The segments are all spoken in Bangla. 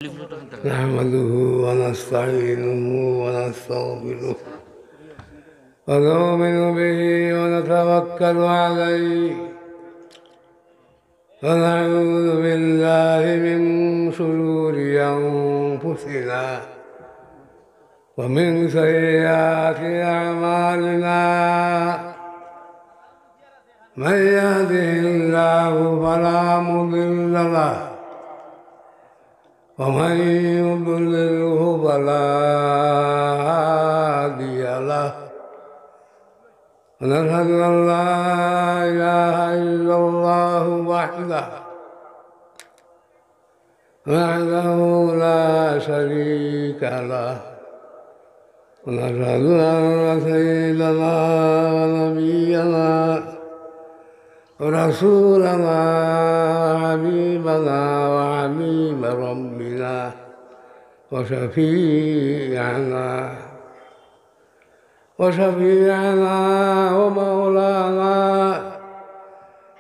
نحمده ونستعينه ونستغفره ونؤمن به ونتوكل عليه ونعوذ بالله من شرور أنفسنا ومن سيئات أعمالنا من يهده الله فلا مضل له ومن يضلله فلا هادي له ونشهد أن لا إله إلا الله وحده لا شريك له ونشهد أن سيدنا ونبينا ورسولنا حبيبنا وحبيب ربنا وشفيعنا ومولانا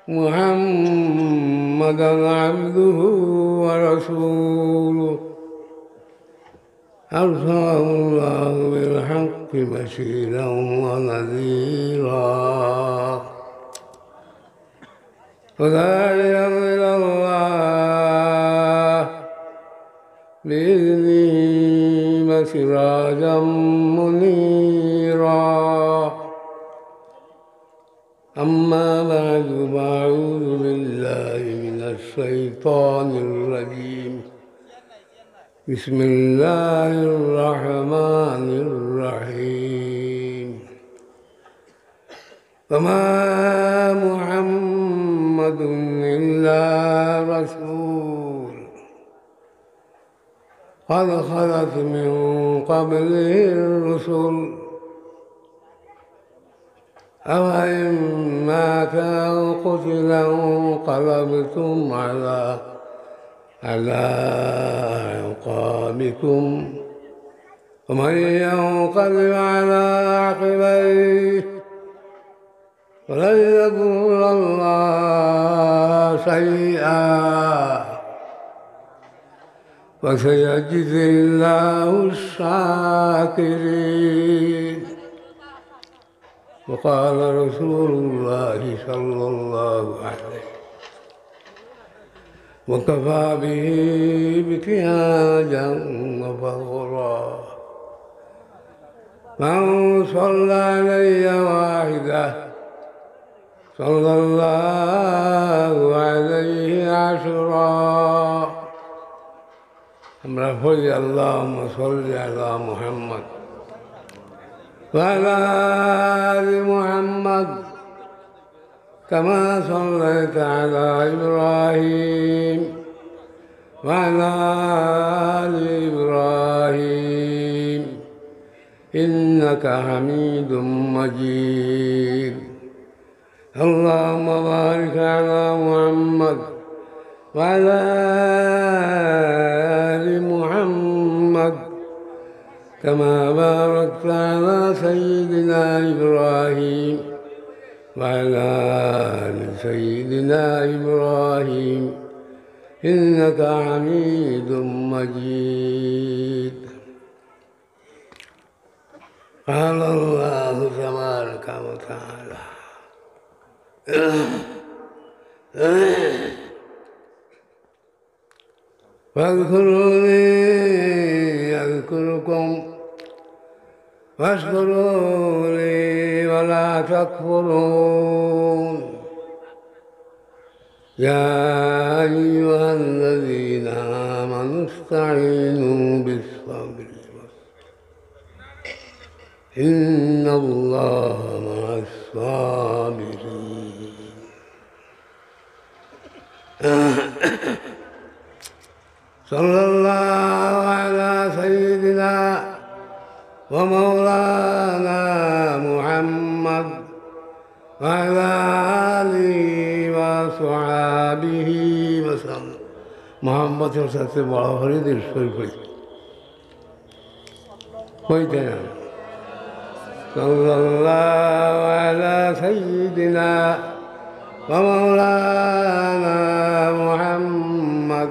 محمدا عبده ورسوله أرسله الله بالحق بشيرا ونذيرا وداعيا إلى الله بإذنه وسراجا منيرا أما بعد فأعوذ بالله من الشيطان الرجيم بسم الله الرحمن الرحيم وما محمد إلا رسول قد خلت من قبله الرسل أفإن مات أو قتل انقلبتم على أعقابكم ومن ينقلب على عقبيه ولن يضر الله شيئا وسيجزي الله الشاكرين وقال رسول الله صلى الله عليه وكفى به ابتهاجا وفخرا من صلى علي واحده صلى الله عليه عشرا رفضي اللهم صل على محمد وعلى آل محمد كما صليت على إبراهيم وعلى آل إبراهيم إنك حميد مجيد اللهم بارك على محمد وعلى آل محمد كما باركت على سيدنا إبراهيم وعلى آل سيدنا إبراهيم إنك حميد مجيد قال الله تبارك وتعالى فاذكروني أذكركم واشكروا لي ولا تكفرون يا أيها الذين آمنوا استعينوا بالصبر إن الله مع الصابرين صلى الله على سيدنا ومولانا محمد وعلى آله وصحابه وسلم محمد সাথে বড় করে দিল শরীফ হইতে না সাল্লাল্লাহু আলা সাইয়্যিদিনা ওয়া মাওলানা মুহাম্মদ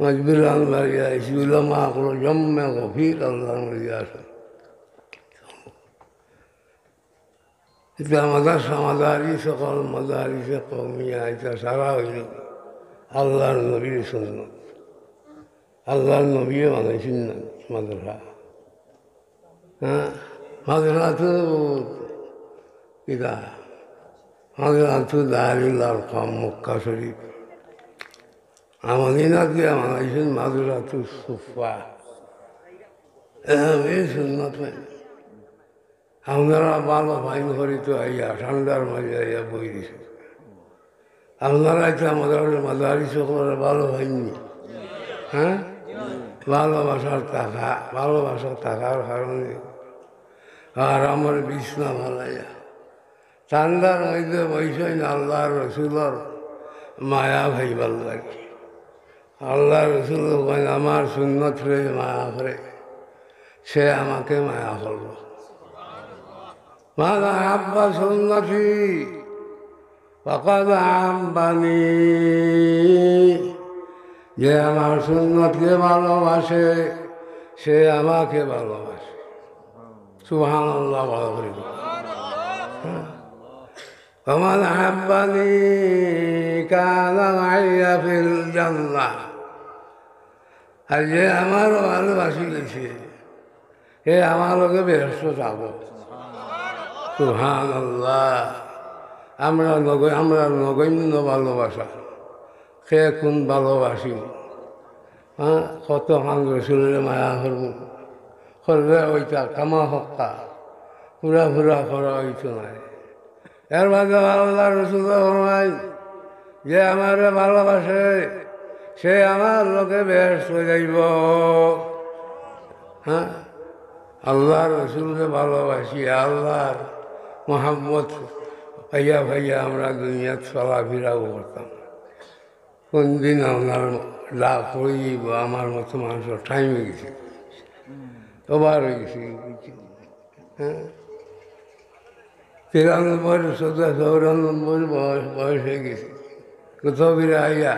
মজবুরান বাড়িয়া ইসুলামা কোনো জম্মে গভীর আল্লাহর মধ্যে আসে। এটা মাদ্রাসা মাদারি সকল মাদারিসে কমিয়া এটা সারা হইল আল্লাহর নবীর সুন্নত। আল্লাহর নবীও বানাইছেন না মাদ্রাসা। হ্যাঁ, মাদ্রাসা তো কিতা মাদ্রাসা তো দারুল আরকাম মক্কা শরীফ। আমাদের না দিয়ে বানাইছেন মাদ্রাসা তো সুফা। এই সুন্নত আপনারা ভালো ফাইন করি তো আইয়া ঠান্ডার মাঝে আইয়া বই দিছে। আপনারা এটা আমাদের মাদারি সকলের ভালো হয়নি। হ্যাঁ, ভালোবাসার টাকার কারণে আর আমার বিছনা ভালাইয়া ঠান্ডার মধ্যে বৈশাই না আল্লাহর রসুলর মায়া ভাইবার লাগে। আল্লাহ রসুল আমার সুন্নত মায়া করে, সে আমাকে মায়া করল। মাদা আব্বা সুন্নতি ফাকাদ আব্বানি, যে আমার সুন্নতকে ভালোবাসে সে আমাকে ভালোবাসে। সুবহানাল্লাহ বলা করি। ফামান আহাব্বানি কানা মাইয়া ফিল জান্নাহ, আর যে আমারও ভালোবাসি গেছে এ আমার লোকে ব্যস্ত থাকবো। সুবহানাল্লাহ। আমরা নগণ্য ভালোবাসা সে কোন ভালোবাসি। হ্যাঁ, কত খান রসুলের মায়া করবো করলে ওইটা কামা হক্কা পুরা করা হইতো নাই। এর মাঝে আল্লাহ রসুল ফরমায় যে আমার ভালোবাসে সে আমার লোকে ব্যস্ত যাইব। হ্যাঁ, আল্লাহ রসুলকে ভালোবাসি, আল্লাহর মোহাম্মত ভাইয়া আমরা দুনিয়ার চলাফেরাও করতাম। কোন দিন আপনার লাভ করিব আমার মতো মানুষের টাইম হয়ে গেছে, ওভার হয়ে গেছে। হ্যাঁ, 93-94 বয়স হয়ে গেছে। কোথাও ফিরে আইয়া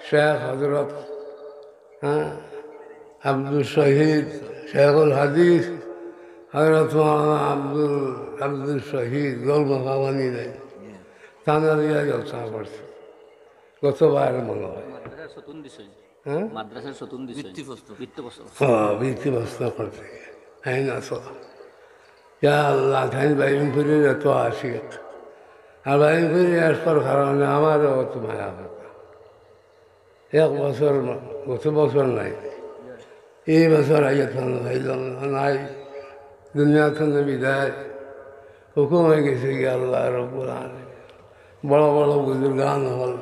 শেখ হজরত আব্দুল শহীদ শেখুল হাদিস হজরত আব্দুল শহীদ গল্প খাওয়ানি নেই তানা দিয়া জলসা করছে গতবার মনে হয়। ভিত্তিপ্রস্তর করছে। হ্যাঁ না তো আল্লাহ ঠাইন বাইমপুরের এত আশিক, আর বাইমপুরে আসবার কারণে আমারও অত মায়া কথা। এক বছর গত বছর নাই, এই বছর আইয়া হইলাম নাই, দুনিয়া থেকে বিদায় হুকুম হয়ে গেছে কি আল্লাহ রব্বুল আলামিন। বড় বড় বুজুর্গান হল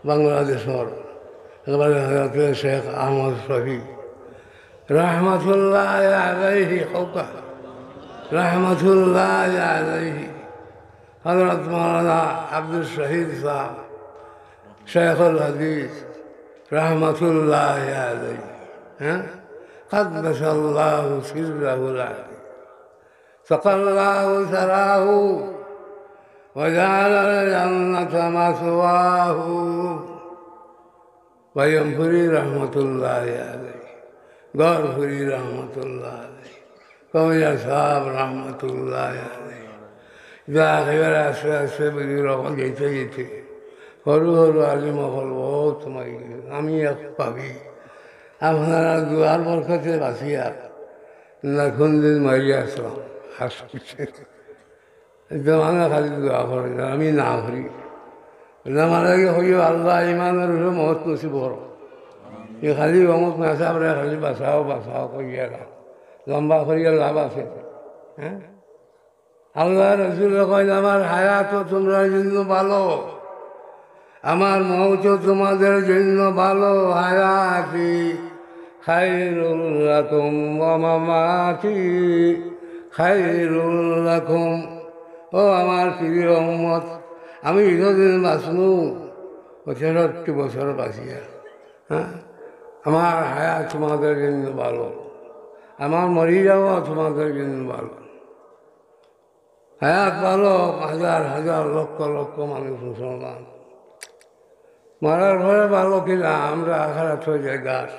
বাংলাদেশের, একেবারে হযরত শেখ আহমদ শফি রহমতুল্লাহ আলাইহি হকা রহমতুল্লাহ আলাইহি, হযরত মাওলানা আব্দুল শহীদ সাহেব শেখুল হাদিস রহমতুল্লাহ আলাইহি। হ্যাঁ, কদ্দাসাল্লাহু সিররাহুল আলী সাকাল্লাহু সারাহু ওয়াজআলা জান্নাতা মাসওয়াহু। বাইমপুরি রহমতুল্লাহ আলাইহি, গড়পুরি রহমতুল্লাহ আলাইহি, কবিরা সাহেব রহমতুল্লাহ আলাইহি। যা একেবারে আস্তে আস্তে বুঝি রকম যেতে যেতে সরু সরু আলিমসকল বহুত সময় গেছে। আমি এক পাবি আপনারা দুয়ার বরকতে বাঁচিয়া না কোন দিন মারি আসলাম আসছে মানে খালি দোয়া করে আমি না করি আমার হইও আল্লাহ ইমানের মহৎ নসিব বড় এ খালি অমুক মেসাবরে খালি বাঁচাও করিয়া লম্বা করিয়া লাভ আছে। হ্যাঁ, আল্লাহ রসুল কয় আমার হায়াত তোমরা জন্য ভালো, আমার মৌত তোমাদের জন্য ভালো। হায়াতি খায়রুল লাকুম ওয়া মামাতি খায়রুল লাকুম। ও আমার প্রিয় উম্মত, আমি যতদিন বাঁচনু 65 বছর বাঁচিয়া, হ্যাঁ, আমার হায়াত তোমাদের জন্য ভালো, আমার মরি যাওয়া তোমাদের জন্য ভালো। হায়াত ভালো, হাজার হাজার লক্ষ লক্ষ মানুষ মুসলমান, মরার পরে ভালো কিনা আমরা আখারাত হয়ে যায় গাছ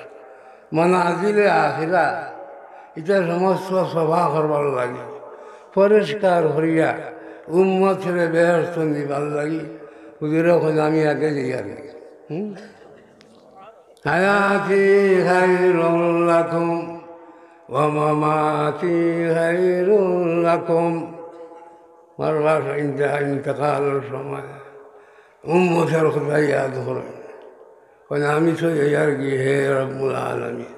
মনাজিলে আখিরা এটা সমস্ত সভা করবার লাগে পরিষ্কার হইয়া উম্মতরে বেহস্ত নিবার লাগি হুজুরে আমি আগে যাই আর কি হায়াতি খায়রুল লাকুম ওয়া মামাতি খায়রুল লাকুম মরবার ইন্তেকালের সময় উম্মতের কথা ইয়াদ করেন আমি তো যাই আর কি হে রব্বুল আলামিন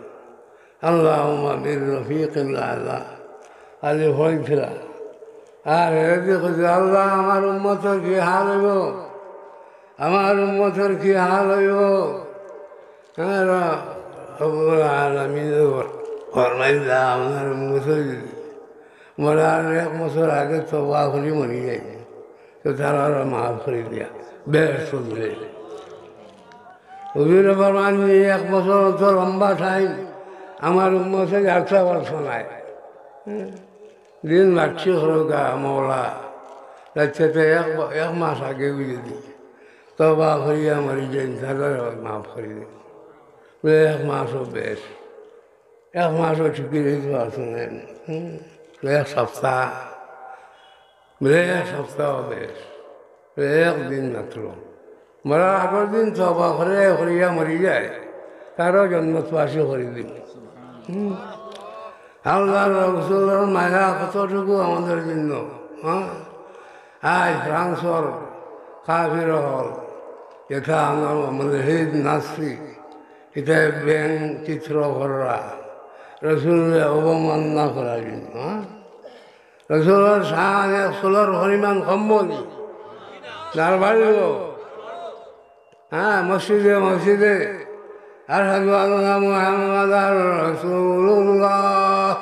আল্লাহুম্মা বির রফিকিল আলা আলী হয়েছিল আর এদি কইছে আল্লাহ আমার উম্মতের কি হাল হইব আমার উম্মতের কি হাল হইব রব্বুল আলামিন ফরমাইলা আমার উম্মতের মরার 1 বছর আগে তওবা করে মরি যাই তো তারা মাফ করে দিয়া বেশ শুনলে হুজুরে ফরমান 1 বছর তো লম্বা টাইম আমার উম্মতে 100 বছর নাই দিন মারছি হরগা মৌলা যাচ্ছে তো 1 মাস আগে বুঝে দিই তবা করিয়া মরি যাই তাদের মাফ করে দিই 1 মাসও বেশ 1 মাসও ছুটি দিতে পারছেন 1 সপ্তাহ 1 সপ্তাহ বেশ 1 দিন মাত্র মরার আগের দিন তবা করে করিয়া মরি যায় তারও জন্মবাসী করে দিন আল্লাহ রসুলের মায়া কতটুকু আমাদের জন্য হ্যাঁ আজ ফ্রান্সর কাফির হল এটা আমাদের হিদ নাস্তিক এটা ব্যাং চিত্র করা রসুলের অবমাননা করার জন্য হ্যাঁ রসুলের শান 116 পরিমাণ সম্বলি যার বাড়িব হ্যাঁ মসজিদে মসজিদে আশহাদু আন্না মুহাম্মাদার রাসূলুল্লাহ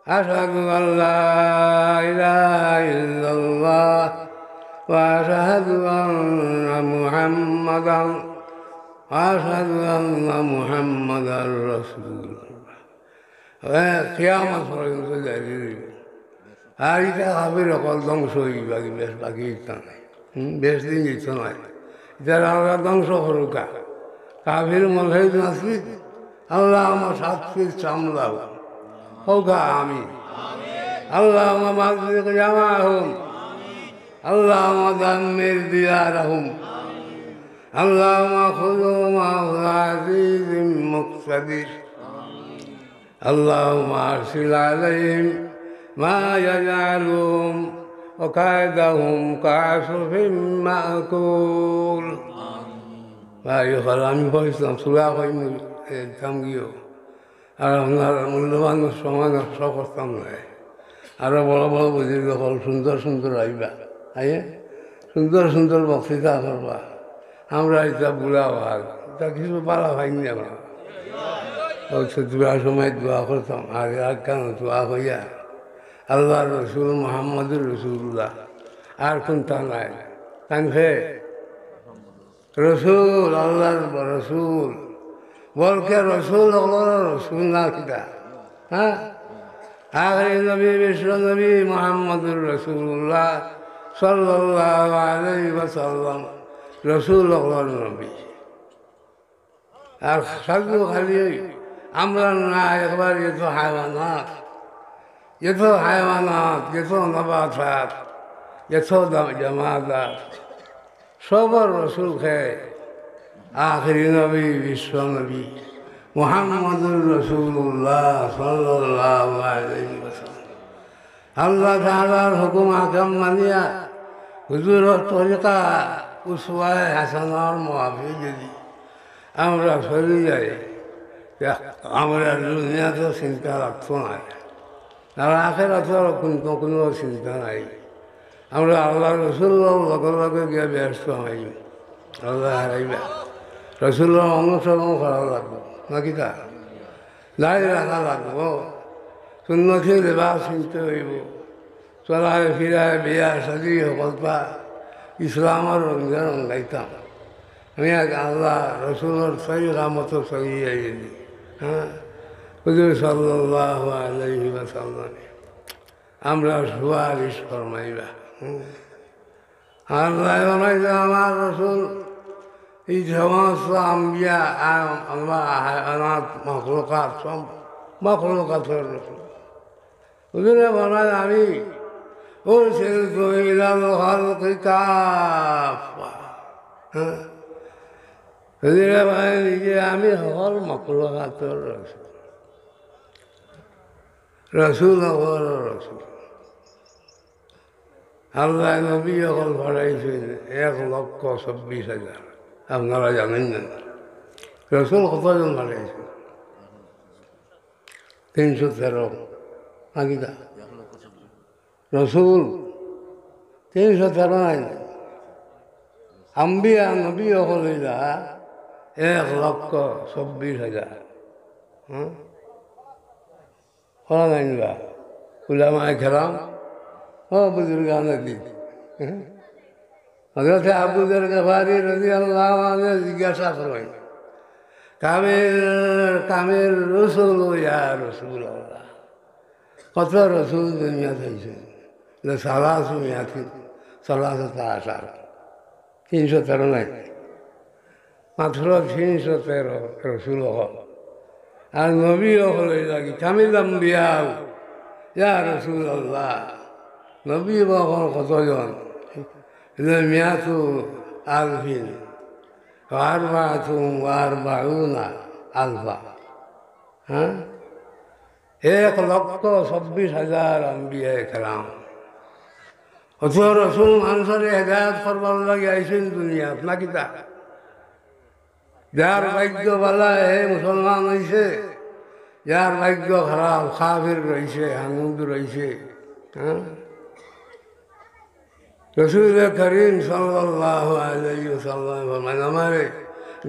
আশহাদু আল্লা ইলাহা ইল্লাল্লাহ ওয়া আশহাদু আন্না মুহাম্মাদার রাসূলুল্লাহ কিয়ামত পর্যন্ত জারি আর এটা কাফির অকল ধ্বংস হইবা বেশ বাকি ইচ্ছা নাই বেশ দিন ইচ্ছা নাই এটা আমরা ধ্বংস করুকা কাফির মলহিদ নাসিক আল্লাহ আমার শাস্তির চামলাও হোকা আমি আল্লাহ আমার মাসিক জামাহুম আল্লাহ আমার দাম্মির দিয়ারহুম আল্লাহ আমার খুদু মাজিম মুকতাদির আল্লাহ আরসিল আলাইহিম মা ইয়াজালুম ওয়া কায়দাহুম কাসফিম মাকুল আমি বলছিলাম সুরা কইম দাম গিয়েও আর আপনার মূল্যবান সময় নষ্ট করতাম না আরও বড় বড় বুঝির দখল সুন্দর সুন্দর আইবা আইয়ে সুন্দর সুন্দর বক্তৃতা করবা আমরা এটা বুড়া ভাগ এটা কিছু পালা ভাইনি আমরা হচ্ছে দোয়ার সময় দোয়া করতাম আর কেন দোয়া হইয়া আল্লাহ রসুল মোহাম্মদুর রসুল্লাহ আর কোনটা নাই কানফে রসুল আল্লাহর রসুল বলকে রসুল রসুল না কিটা হ্যাঁ আখরি নবী বিশ্ব নবী মোহাম্মদুর রসুল্লাহ সাল্লাল্লাহু আলাইহি ওয়াসাল্লাম রসুল নবী আর সাধু খালি আমরা না একবার যেত হায়ওয়ানাত যেত নবাতাত যেত জামাতাত সবার রসুল খেয়ে আখরি নবী বিশ্ব নবী মুহাম্মদুর রাসূলুল্লাহ সাল্লাল্লাহু আলাইহি ওয়াসাল্লাম আল্লাহ তাআলার হুকুম আকাম মানিয়া হুজুরের তরিকা উসওয়ায়ে হাসানার মুআফিক যদি আমরা চলে যাই আমরা দুনিয়াতে চিন্তা রাখতো না আর আখিরাতের কোনো চিন্তা নাই আমরা আল্লাহ রসুল্লাহ লগে লগে গিয়ে ব্যস্ত হই আল্লাহ হারাইবা রসুল্লাহ অনুসরণ করা লাগবো নাকি তা দাঁড়িয়ে রাখা লাগবো সুন্নতি লেবাস কিনতে হইব চলায় ফিরায় বিয়া সাজি সকলপা ইসলামের রঙে রঙাইতাম আমি আল্লাহ রসুলের তরিকা মতো চলিয়ে গেলি হ্যাঁ হুজুর সাল্লাল্লাহু আলাইহি ওয়াসাল্লাম আমরা সুয়ারিশ ফরমাইবা আল্লাহ আমার রসুল এই সমস্ত আম্বিয়া আনাথ মখলুকাত সব মখলুকাতের রসুল। হুজুরে বলেন আমি উরসিলতু ইলাল খালকি কাফা। হুজুরে বলেন যে আমি সকল মখলুকাতের রসুল, রসুল হল রসুল। আল্লাহ নবী সকল পাঠাইছেন 1,26,000। আপনারা জানেন না রসুল কতজন পাঠাইছেন? 313 নাকি তা রসুল 313 নাই। আম্বিয়া নবী সকল হইলা 1,26,000। করা নাই বা উলামায়ে কেরাম ও বুজুর্গান দিন। হযরত আবু যর গফারি রাদিয়াল্লাহু আনহু জিজ্ঞাসা করেন কামের রসুল ইয়া রাসূলুল্লাহ, কত রসুল দুনিয়াতে হয়েছেন? সালাসু মিয়াতিন সালাসাতা আশার, 313 নাই, মাত্র 313 রসুল হল। আর নবী হল লাগি কামিল আম্বিয়া ইয়া রাসূলুল্লাহ, নবী হল কতজন? মিয়াতু আলফিন আরবাউনা আলফা। 1,26,000 আম্বিয়া কেরাম। অত রসুল মানুষের হেদায়ত করবার লাগে আইসেন দুনিয়াত নাকি তা? যার ভাগ্য বালা হে মুসলমান হয়েছে, যার ভাগ্য খারাপ কাফির রয়েছে, হানুদ রয়েছে। রসুল করিম সাল্লাল্লাহু আলাইহি ওয়াসাল্লাম বলেন আমারে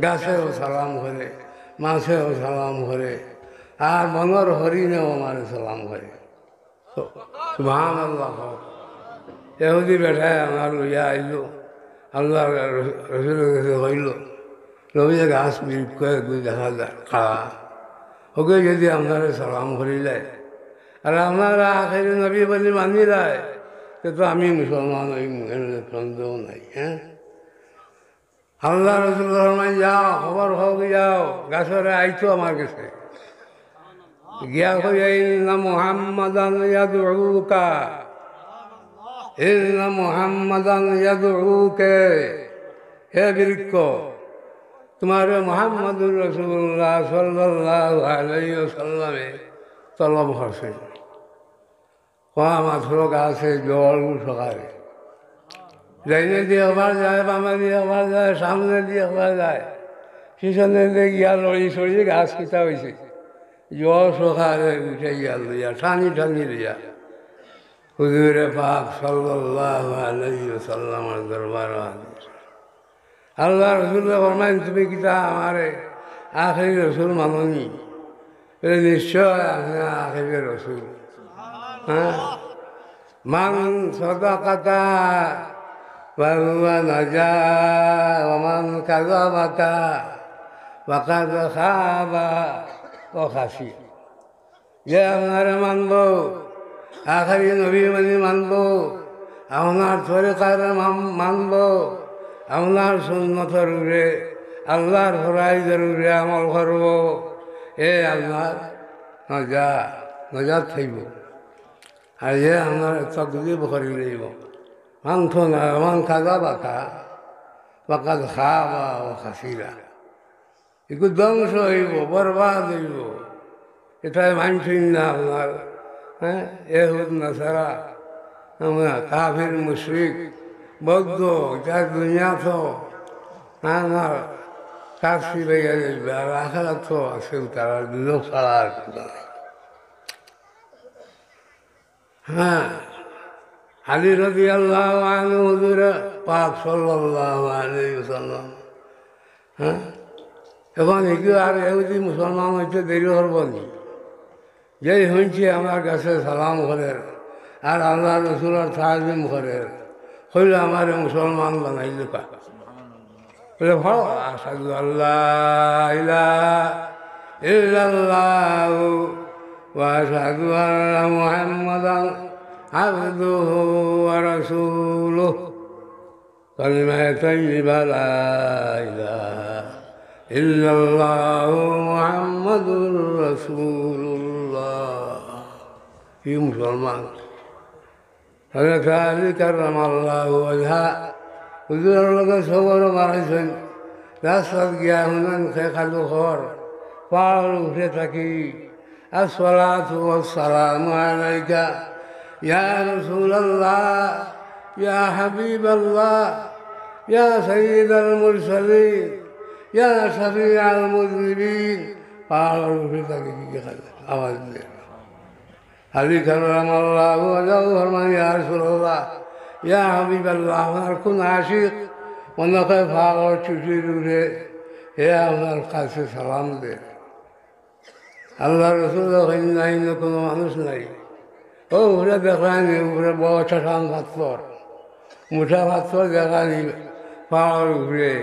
গাছেও সালাম করে, মাছেও সালাম করে, আর বনর হরিণেও আমারে সালাম করে। সুবহানাল্লাহ। এহুদি বেটায় আমার লইয়া আইল, আল্লাহ রসুলের কাছে হইল রবিজে গাছ বিরিপ করে দুই দেখা যায় খাড়া, ওকে যদি আপনারা সালাম করিলাই আর আপনারা আখেরি নবী বলে মানিলাই, তো আমি মুসলমান ওই সন্দেহ নাই। আল্লাহ রসুল রহমান যাও, খবর হোক যাও, গাছরে আইতো আমার কাছে গিয়া কইয়া ইন্না মুহাম্মাদান ইয়াদউকা, ইন্না মুহাম্মাদান ইয়াদউকা, হে বৃক্ষ তোমার মুহাম্মাদুর রাসূলুল্লাহ সাল্লাল্লাহু আলাইহি ওয়াসাল্লামে তলব করছে। মাত্র গাছে জল সকালে ডাইনে দিয়ে আবার যায়, বামে দিয়ে আবার যায়, সামনে দিয়ে আবার যায়, পিছনে দিয়ে গিয়া লড়ি সড়িয়ে গাছ কিতা হয়েছে, জল সকালে উঠে গিয়া লইয়া টানি টানি লইয়া হুজুরে পাক সাল্লাল্লাহু আলাইহি ওয়াসাল্লামের দরবার হাজির। আল্লাহ রসুল্লাহ ফরমাইন তুমি কিতা আমারে আখেরি রসুল মাননি? নিশ্চয় আপনি আখেরি রসুল। মান সাদাকাতা ফাহুয়া নাজা ওয়া মান কাযাবাকা ফাকাদ খাবা ওয়া খাসির। যে আপনারে মানব, আখেরি নবী মানে মানব, আপনার তরিকার মানব, আপনার সুন্নতের উপরে আল্লাহর ফরাইজের উপরে আমল করব, এ আল্লাহ নজাত থাকব। আর এ আপনার তকলিফ করি লইব। মানথ না মান খাজা বাকা বাকাত খাবা ও খাসিরা, একটু ধ্বংস হইব, বরবাদ হইব। এটাই মানছেন না আপনার এহুদ নাসারা, আমরা কাফির মুশরিক বৌদ্ধ যা দুনিয়া তো আমার কাশি বেগে যাবে, আর আখেরা তো আছে তারা লোক ছাড়া আর আলী রাদিয়াল্লাহু আনহু হুজুর পাক সাল্লাল্লাহু আলাইহি ওয়াসাল্লাম। এখন এগুলো আর এহুদি মুসলমান হইতে দেরি করব নি? যেই শুনছি আমার কাছে সালাম করে আর আল্লাহ রসুলের তাজিম করে, হইলে আমার মুসলমান বানাইল কা বলে ভালো। আসাদু আল্লাহ ইলাহা ইল্লাল্লাহু ওয়া আশহাদু আন্না মুহাম্মাদান আবদুহু ওয়া রাসূলুহু। কালিমা তাইয়্যিবা লা ইলাহা ইল্লাল্লাহু মুহাম্মাদুর রাসূলুল্লাহ। কি মুসলমান! হযরত আলী কাররামাল্লাহু ওয়াজহা হুজুরের লগে সবর মারাইছেন। রাস্তাত গিয়া শুনেন সে খালু ঘর পাহাড় উঠে থাকি আসসালাতু ওয়াসসালামু আলাইকা ইয়া রাসূলাল্লাহ ইয়া হাবিবাল্লাহ ইয়া সাইয়্যিদাল মুরসালিন ইয়া শাফিআল মুযনিবিন। পাহাড় উঠে থাকি কি খালে আওয়াজ দিয়ে আলী কাররামাল্লাহু ওয়াজহাহু ফরমান ইয়া রাসূলুল্লাহ ইয়া হাবিবাল্লাহ, আপনার কোন আশিক মনে করে পাহাড় চুটির উঠে হে আপনার কাছে সালাম দে। আল্লাহ রসুল নাই কোনো মানুষ নাই। ও উঠে দেখানি উপরে বড় চাটান পাথর, মুঠা পাথর দেখানি পাহাড় ঘুরে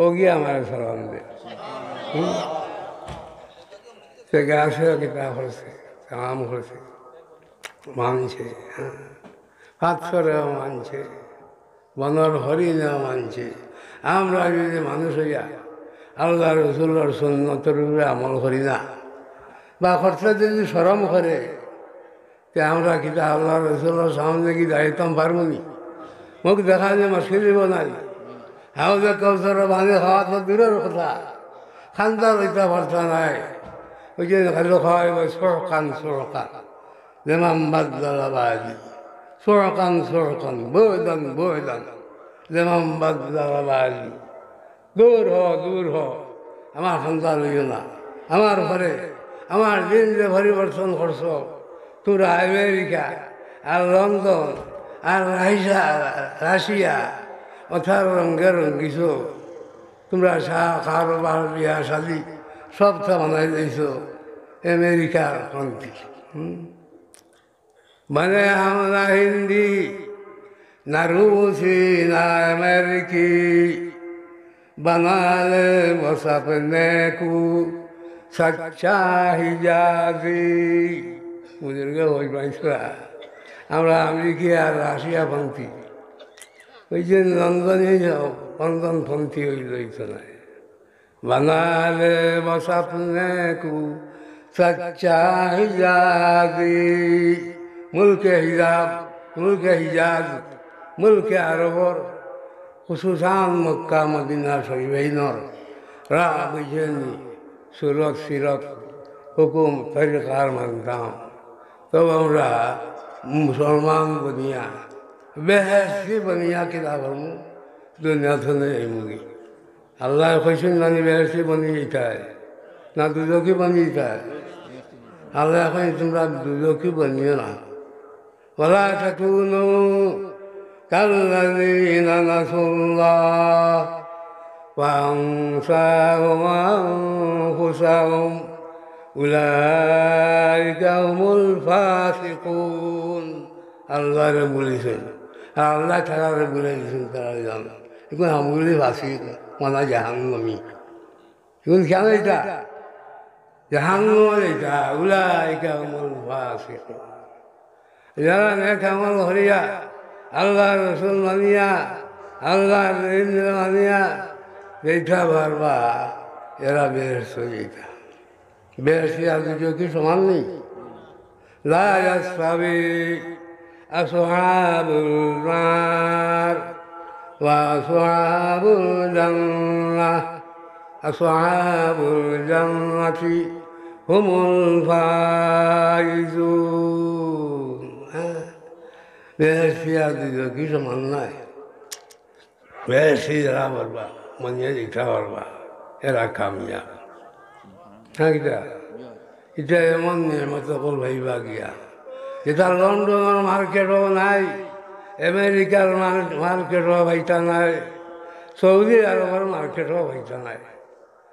ও গিয়ে আমার সালাম দে। সে গেছে কিতাব করছে, সালাম করছে, মানছে, পাথরেও মানছে, বনর হরিণেও মানছে। আমরা যদি মানুষ হইয়া আল্লাহ রসুল্লার সুন্নতের উপরে আমল করি না বা খরচা যদি শরম করে, তে আমরা কিতা আল্লাহ রসুল্লার সামনে কি দাঁড়িতাম পারবো নি? মুখ দেখা যে মাসিব নাই, হাউজে কৌশল বাঁধে খাওয়া তো দূরের কথা, খান্দা লইতে পারতা নাই। ওই যে খালি খাওয়াই সরকান সরকান যেমাম বাদি সরকান সরকান বৈদান বৈদান যেমাম বাদি। দূর হ আমার খান্দা লইও না। আমার ঘরে আমার দিন যে পরিবর্তন করছ, তোরা আমেরিকা আর লন্ডন আর রাশিয়া অথার রঙের রঙ্গিছ, তোমরা খাওয়ার বার বিয়া শাদি সবটা বানাই দিয়েছ আমেরিকার কান্ট্রি। মানে আমরা হিন্দি না রুসি না আমেরিকি, বানালে বসাপনে কু সচ্চা হিজাজি। বুজুর্গ ওই পাইছরা আমরা আমেরিকি আর রাশিয়া পন্থী, ওই যে লন্ডনে যাও লন্ডন পন্থী ওই লইত নাই। বানালে বসাপনে কু সচ্চা হিজাজি। মুলকে হিজাব মুলকে হিজাজ মুলকে আরবর খুসুসান মক্কা মদিনা শরীফেইনর রা বুঝেনি সুরত সিরত হুকুম তরিকার মানতাম। তো আমরা মুসলমান বনিয়া বেহেসি বনিয়া কিনা করমু দুনিয়া ধনে এই মুগি। আল্লাহ কইছেন নানি বেহেসি বনি যেতায় না দুদকি বনি যেতায়। আল্লাহ এখন তোমরা দুদকি বনিও না। ওয়ালা তাকুনু কাল্লাযীনা নাসুল্লাহ ওয়া আনসাহুম আনফুসাহুম উলাইকা হুমুল ফাসিকুন। আল্লাহরে বলেছেন, আল্লাহ তারারে বলে দিয়েছেন, তারা জানো এখন আমগুলি ফাসিক মানা জাহান্নামী। এখন কেন এটা জাহান্নাম? এটা উলাইকা হুমুল ফাসিকুন। যারা নেক আমল করিয়া আল্লাহ রসুল মানিয়া আল্লাহ মানিয়া যেটা পারবা এরা বেশ যেটা বেশ আর দুটো কি সমান নেই। লা ইয়াসতাবি আসহাবুল নার ওয়া আসহাবুল জান্নাহ। আসহাবুল জান্নাতি হুমুল ফাইজুন। বেশি আর দুটো কি সমান নাই। বেশি যারা পারবা মানিয়ে যেটা পারবা এরা কামিয়া। হ্যাঁ এটা এমন নিয়মত কল ভাইবা গিয়া যেটা লন্ডনের মার্কেটও নাই, আমেরিকার মার্কেটও ভাইটা নাই, সৌদি আরবের মার্কেটও ভাইটা নাই।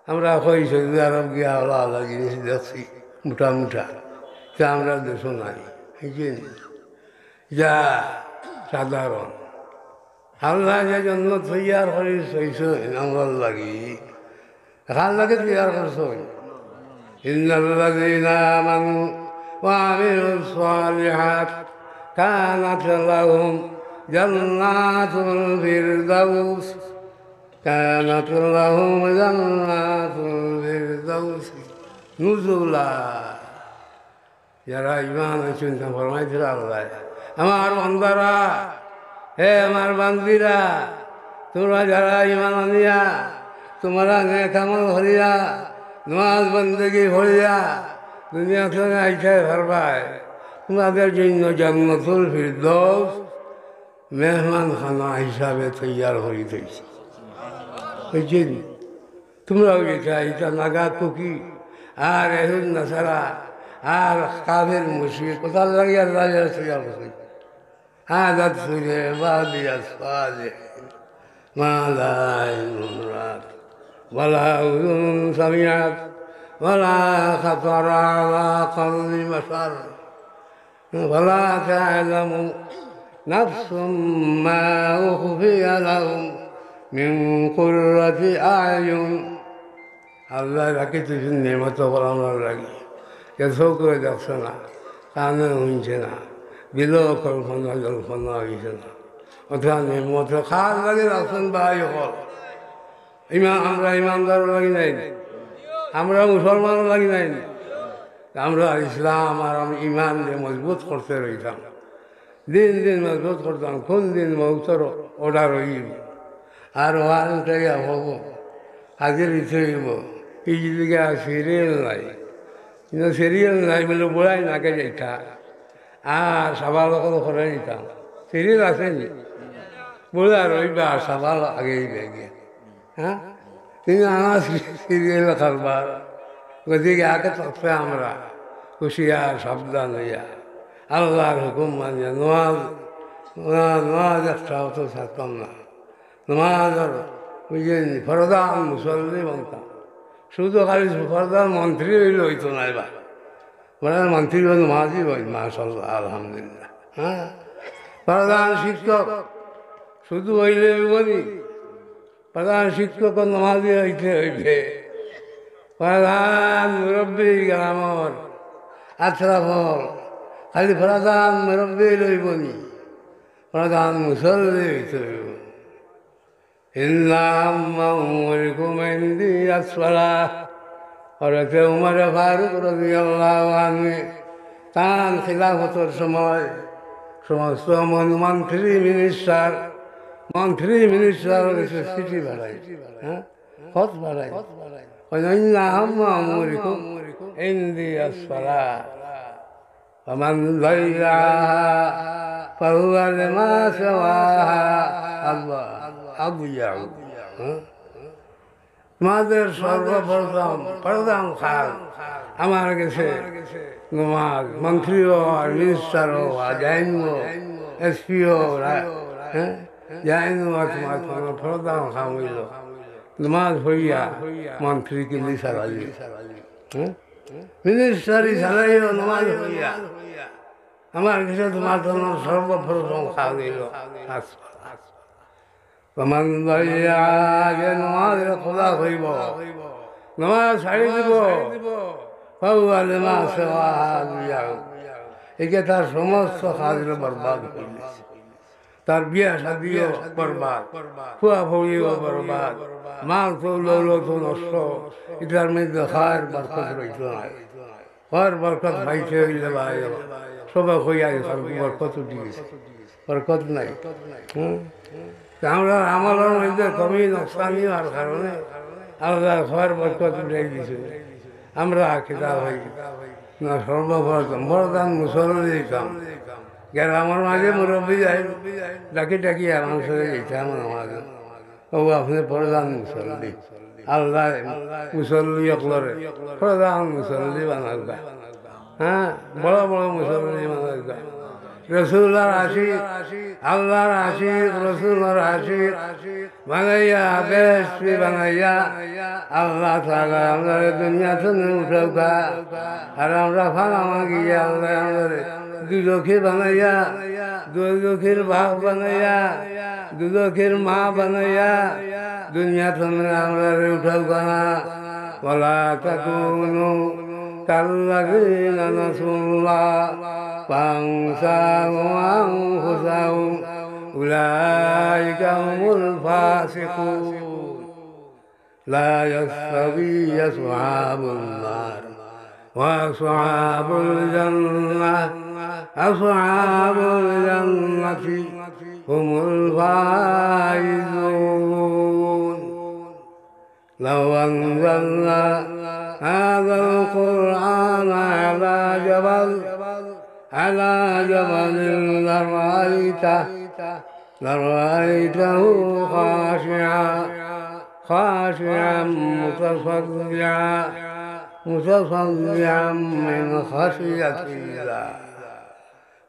আমরা কই সৌদি আরব গিয়া আলাদা আলাদা জিনিস দেখছি মুঠা মুঠা, তা আমরা দেশও নাই। যা সাধারণ আল্লাহ যে জন্য তৈয়ার করে সইছেন আমার লাগি ভাল লাগে তৈয়ার করছ। ইন্নাল্লাযীনা আমানু ওয়া আমিলুস সালিহাত কানাত লাহুম জান্নাতুল ফিরদাউস কানাত লাহুম জান্নাতুল ফিরদাউস নুজুলা। যারা ইমান চিন্তা ফরমাইছিল আল্লাহ, আমার বান্দারা, হে আমার বান্দিরা, তোমরা যারা ইমান আনিয়া তোমরা নেক আমল করিয়া নামাজ বন্দেগি করিয়া দুনিয়া থেকে আইসা পারবাই, তোমাদের জন্য জান্নাতুল ফিরদাউস মেহমানখানা হিসাবে তৈয়ার হয়ে দিয়েছে। বুঝছেন? তোমরাও যেটা এটা নাগা কুকি আর এহুদ নাসারা আর কাফের মুশরিক কোথাও লাগিয়ে রাজার তৈয়ার করে আদাত সুরে বাদিয়া সালে মালা ইমরাত ওয়ালা উযুন সামিআত ওয়ালা খাতারা আলা কলবি বাশার ওয়ালা তা'লামু নাফসুম মা উখফিয়া লাহুম মিন কুররাতি আ'য়ুন। আল্লাহ রাখি তুই নেমত বলানোর লাগে কেউ করে দেখছে না, কানে শুনছে না, দিলেও কল্পনা জল্পনা হয়েছে না, অথবা নেমত খাস লাগে রাখছেন ভাই হল। আমরা ইমানদার লাগি নাই, আমরা মুসলমান লাগি নাই, আমরা ইসলাম আর ইমান দিয়ে মজবুত করতে রইতাম, দিন দিন মজবুত করতাম, কোন দিন মৌতর অর্ডার হইব আর ওয়ান থেকে হব হাজির ইচ্ছে হইব। এই দিকে সিরিয়াল নাই, কিন্তু সিরিয়াল নাই বলে বুড়াই নাকে যাইতা আর সাবাল করে নিতাম। সিরিয়াল আছে নি বুড়া রইবা আর সাবাল আগে গিয়ে, হ্যাঁ, কিন্তু আমার সিরিয়াল খাবার গতিকে আগে থাকতে আমরা হুশিয়ার সাবধান হইয়া আল্লাহর হুকুম মানিয়া নমাজ একটাও তো থাকতাম না। নমাজের বুঝলেন ফরদান মুসল্লি বলতাম, শুধু খালি ফরদান মন্ত্রী হইলে হইতো না, এবার মানে মন্ত্রী নমাজই হই মাশাআল্লাহ আলহামদুলিল্লাহ। হ্যাঁ, প্রধান শিক্ষক শুধু হইলে বলি, প্রধান শিক্ষক নমাজি হইতে হইবে, প্রধান মুরব্বী গ্রামর আশরাফর খালি প্রধান মুরব্বী লইবনি, প্রধান মুসল্লি হইতে হইব। হযরতে উমর ফারুক রাদিয়াল্লাহু আনহু তার খিলাফতের সময় সমস্ত মন্ত্রী মিনিস্টার চিঠি বাড়াই, হ্যাঁ, খত বাড়াই, তোমাদের সর্বপ্রথম প্রধান খাল আমার কাছে নমাজ, মন্ত্রী হোক, মিনিস্টার হোক, জাইন হোক, এসপি হোক, হ্যাঁ, জাইন হোক, তোমার প্রধান খাম হইল নমাজ হইয়া মন্ত্রীকে লিসারালি, হ্যাঁ, মিনিস্টারি সারাইও নমাজ হইয়া আমার কাছে তোমার জন্য সর্বপ্রথম খাওয়া দিল। তোমার আগে নমাজের খোলা হইব, নমাজ ছাড়ি দিব, একে তার সমস্ত কাজের বরবাদ করল, তার বিয়া শাদিও বরবাদ, খুয়া ফড়িও বরবাদ, মাল তো লৌলত নষ্ট, এটার মধ্যে খায়ের বরকত রইত নাই, খায়ের বরকত পাইতে হইলে ভাই সবাই হইয়া বরকত উঠি গেছে, বরকত নাই। আমরা আমলের মধ্যে কমি নকশানি হওয়ার কারণে আল্লাহ খায়ের বরকত উঠে দিয়েছে। আমরা কিতাব হই না সর্বপ্রথম বরদান মুসল্লি দিতাম, গ্রামের মাঝে মুরব্বী যাই ডাকি ডাকি আমার সাথে যেতাম আমাদের, ও আপনি প্রধান মুসল্লি, আল্লাহ মুসল্লি অকলরে প্রধান মুসল্লি বানাইবা, হ্যাঁ, বড় বড় মুসল্লি বানাইবা, রসুল্লাহর আশিক, আল্লাহর আশিক, রসুল্লাহর আশিক বানাইয়া বেশি বানাইয়া আল্লাহ তাআলা আমরা দুনিয়া থেকে উঠাউকা আর আমরা ফানা মাগিয়া আল্লাহ আমাদের দুদখী বানাইয়া, দুদখীর বাপ বানাইয়া, দুদখীর মা বানাইয়া দুনিয়া থেকে আমরা উঠাউকা না। ওয়ালা তাকুনু কাল্লাযীনা নাসুল্লাহ ফানসাহুম আনফুসাহুম أولئك هم الفاسقون لا يستوي أصحاب النار وأصحاب الجنة أصحاب الجنة هم الفائزون لو أنزلنا هذا القرآن على جبل لرأيته خاشعا متصدعا من خشية الله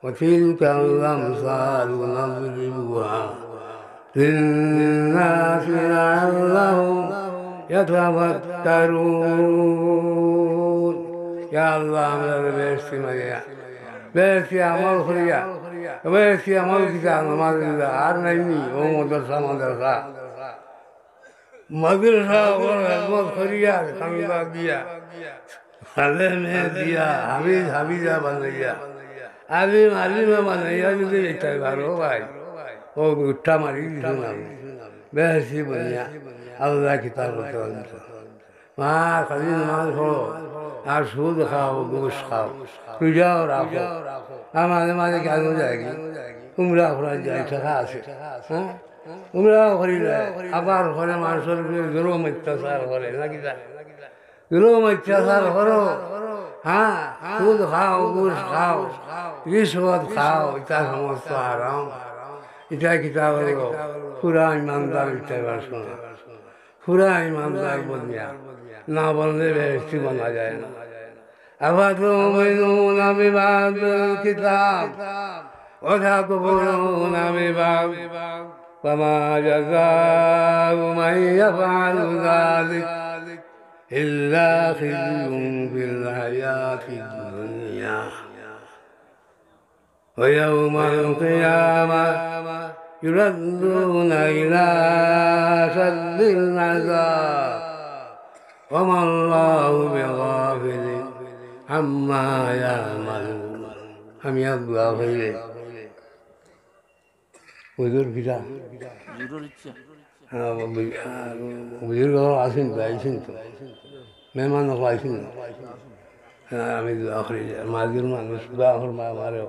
وتلك الأمثال نضربها للناس لعلهم يتفكرون. يا الله من الاستماع بيتي عمل خريا بيتي عمل كتاب نماز عرني ومدرسة ورحمة خريا خميلا ديا علم ديا حبيب بنيا علم بنيا جدي تبارو باي वो गुट्ठा मारी सुना वैसी बनिया अल्लाह की ताकत वहाँ कभी नमाज पढ़ो और सूद खाओ गोश्त खाओ पूजा और रखो हमारे मारे क्या हो जाएगी उम्रा खुरान जाए ठगा से उम्रा खरीद है अबार खोले मार्शल के गुरु में इत्तेसार खोले ना किधर गुरु में इत्तेसार करो हाँ सूद खाओ गोश्त खाओ रिश्वत खाओ इतना समझता आ रहा हूँ इतना किताब पूरा ईमानदार इत्तेबार सुना पूरा ईमानदार बन गया ना बनने बेइज्जती बना जाए ना अफतुमिनून बिबादिल किताब वतकफुरून बिबाद फमा जज़ाउ मन यफ़अलु ज़ालिक इल्ला ख़िज़्युन फ़िल हयातिद दुनिया ويوم القيامة يردون إلى أشد العذاب وما الله بغافل عما يعملون هم يبقى غيره وذور كتاب وذور عسين بايسين ما نقول عسين أنا أمد آخر ما ذور ما نسبة آخر ما مارو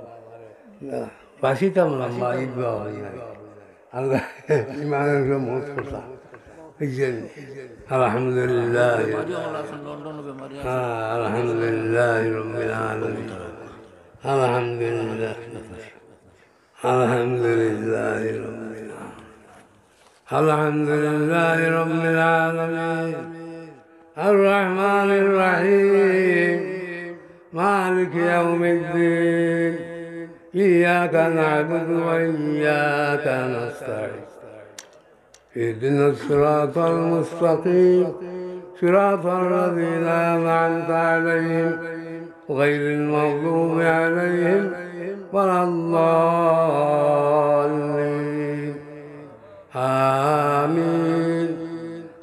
Pasita lama itu Allah iman itu mutlak. Alhamdulillah. Alhamdulillah Rabbil Alamin. Alhamdulillah. Alhamdulillah Rabbil Alamin. Alhamdulillah Rabbil Alamin. Ar-Rahman Ar-Rahim. Malik Yawmiddin. إياك نعبد وإياك نستعين اهدنا الصراط المستقيم صراط الذين أنعمت عليهم غير المغضوب عليهم ولا الضالين آمين.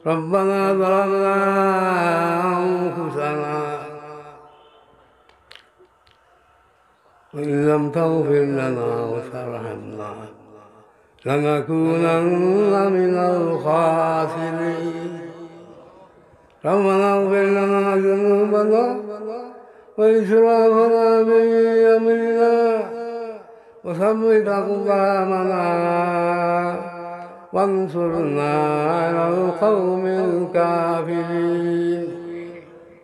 ربنا ظلمنا أنفسنا وإن لم تغفر لنا وترحمنا لنكونن من الخاسرين. ربنا اغفر لنا ذنوبنا وإسرافنا في أمرنا وثبت أقدامنا وانصرنا على القوم الكافرين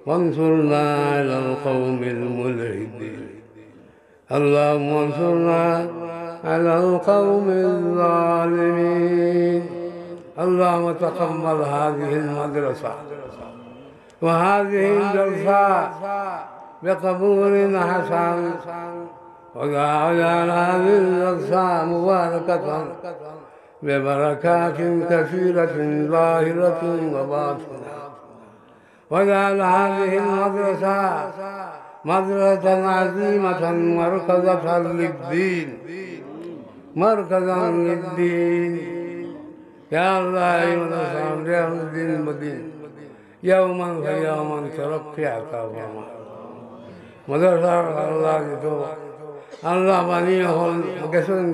وانصرنا على القوم الملحدين. اللهم انصرنا على القوم الظالمين. اللهم تقبل هذه المدرسة وهذه الجلسات بقبول حسن وجعل هذه الجلسة مباركة ببركات كثيرة ظاهرة وباطنة وجعل هذه المدرسة مدرسة عظيمة مركزا للدين يا الله يا الدين المدين يوما فيوما ترقي عقابنا مدرسة الله يتوب الله بنيه مكسون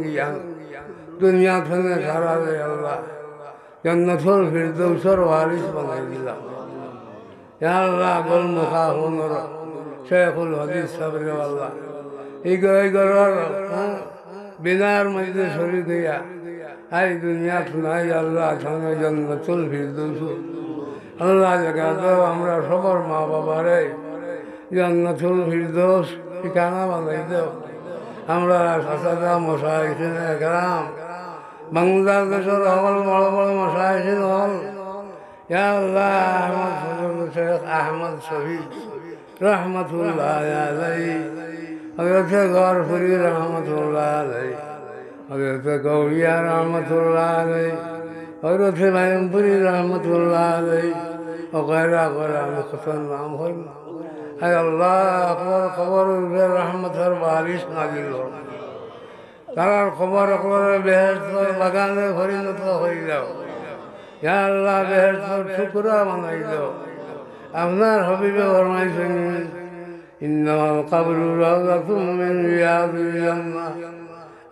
দুনিয়া থেকে সারালে আল্লাহ জান্নাতুল ফিরদৌসের ওয়ারিস বানাই দিলাম। ইয়া আল্লাহ গোল মুখা হুনর শেখুল হাদিস সাবরে আল্লাহ এই গরর বিনার মধ্যে শরীর হইয়া এই দুনিয়া নাই আল্লাহ থানে জান্নাতুল ফিরদৌস আল্লাহ জায়গা দাও আমরা সবার মা বাবারে জান্নাতুল ফিরদৌস ঠিকানা বানাই দাও। আমরা সাসাদা মশাইখিন একরাম বাংলাদেশের হল বড় বড় মশাইখিন হল ইয়া আল্লাহ আহমদ শেখ আহমদ শহীদ রহমতুল্লাহ আলাইহি হযরতে গরফুরি রহমতুল্লাহ আলাইহি হযরতে গৌরিয়া রহমতুল্লাহ আলাইহি হযরতে মায়মপুরি রহমতুল্লাহ আলাইহি وغيرها আমি কত নাম হই না। আয় আল্লাহ আপনার খবর রহমতের বারিশ নাজিল হোক। তার খবর বেহেশত বাগানে পরিণত হয়ে যাও। ইয়া আল্লাহ বেহেশতর টুকরা বানাই দাও। আপনার হবিবে ফরমাইছেন ইন্নাল কবরু রাওযাতুম মিন রিয়াদিল জান্নাহ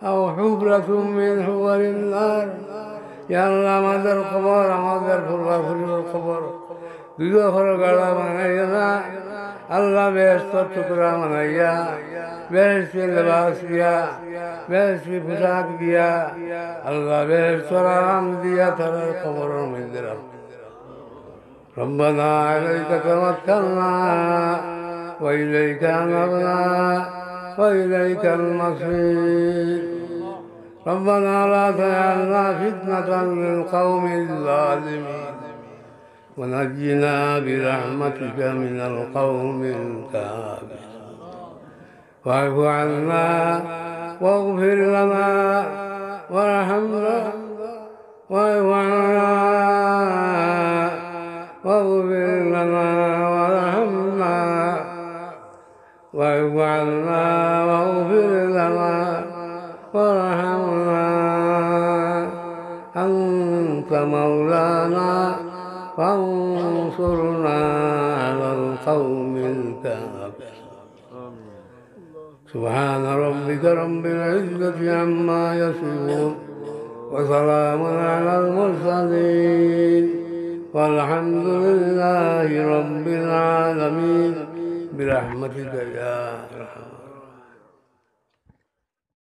আও হুফরাতুম মিন হুওয়ারিন নার। ইয়া আল্লাহ আমাদের খবর আমাদের পূর্বপুরুষের খবর দুজোর গাড়া বানাইয়া না আল্লাহ বেহেশতর টুকরা বানাইয়া বেহেশতি লিবাস দিয়া বেহেশতি পোশাক দিয়া আল্লাহ বেহেশতর আরাম দিয়া তার কবরের মধ্যে রাখ। ربنا عليك توكلنا وإليك أنبنا وإليك المصير ربنا لا تجعلنا فتنة للقوم الظالمين ونجنا برحمتك من القوم الكافرين واعف عنا واغفر لنا وارحمنا واعف عنا واغفر لنا وارحمنا واعف عنا واغفر لنا وارحمنا أنت مولانا فانصرنا على القوم الكافرين. سبحان ربك رب العزة عما يصفون وسلام على المرسلين والحمد لله رب العالمين برحمتك يا أرحم